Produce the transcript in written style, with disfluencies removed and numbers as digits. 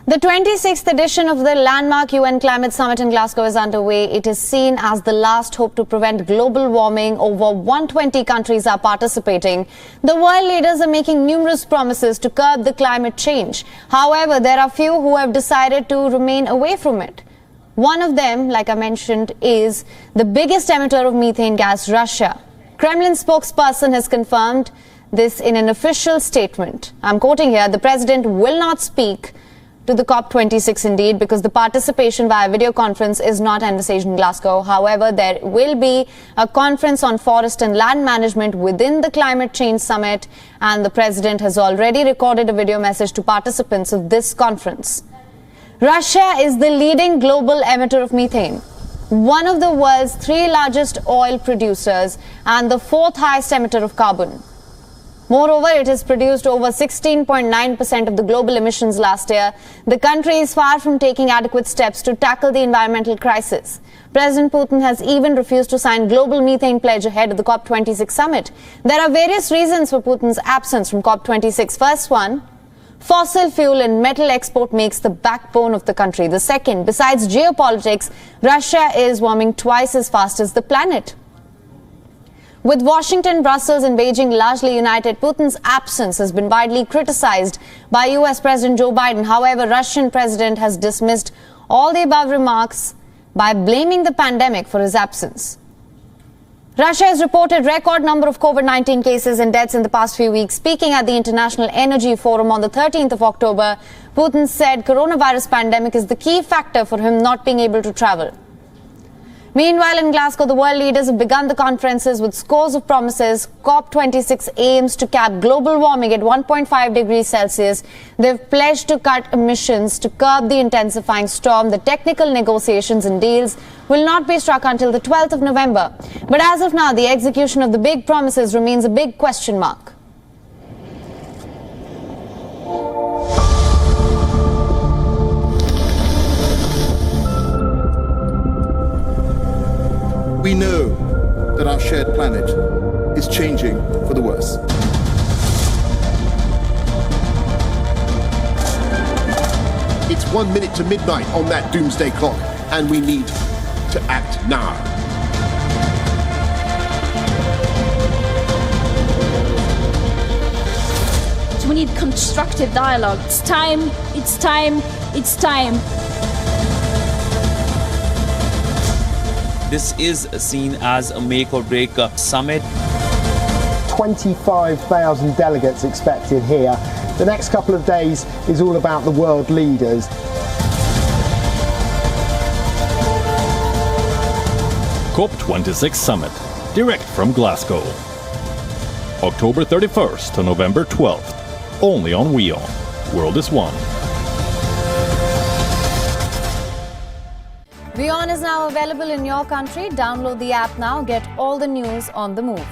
The 26th edition of the landmark UN Climate Summit in Glasgow is underway. It is seen as the last hope to prevent global warming. Over 120 countries are participating. The world leaders are making numerous promises to curb the climate change. However, there are few who have decided to remain away from it. One of them, like I mentioned, is the biggest emitter of methane gas, Russia. Kremlin spokesperson has confirmed this in an official statement. I'm quoting here, the president will not speak to the COP26 indeed, because the participation via video conference is not envisaged in Glasgow. However, there will be a conference on forest and land management within the Climate Change Summit, and the president has already recorded a video message to participants of this conference. Russia is the leading global emitter of methane, one of the world's 3 largest oil producers and the 4th highest emitter of carbon. Moreover, it has produced over 16.9% of the global emissions last year. The country is far from taking adequate steps to tackle the environmental crisis. President Putin has even refused to sign global methane pledge ahead of the COP26 summit. There are various reasons for Putin's absence from COP26. First one, fossil fuel and metal export makes the backbone of the country. The second, besides geopolitics, Russia is warming twice as fast as the planet. With Washington, Brussels and Beijing largely united, Putin's absence has been widely criticized by US President Joe Biden. However, Russian president has dismissed all the above remarks by blaming the pandemic for his absence. Russia has reported record number of COVID-19 cases and deaths in the past few weeks. Speaking at the International Energy Forum on the 13th of October, Putin said coronavirus pandemic is the key factor for him not being able to travel. Meanwhile, in Glasgow, the world leaders have begun the conferences with scores of promises. COP26 aims to cap global warming at 1.5 degrees Celsius. They've pledged to cut emissions to curb the intensifying storm. The technical negotiations and deals will not be struck until the 12th of November. But as of now, the execution of the big promises remains a big question mark. We know that our shared planet is changing for the worse. It's 1 minute to midnight on that doomsday clock, and we need to act now. So we need constructive dialogue. It's time, it's time, it's time. This is seen as a make or break summit. 25,000 delegates expected here. The next couple of days is all about the world leaders. COP26 Summit, direct from Glasgow. October 31st to November 12th, only on WION. World is One. WION is now available in your country. Download the app now. Get all the news on the move.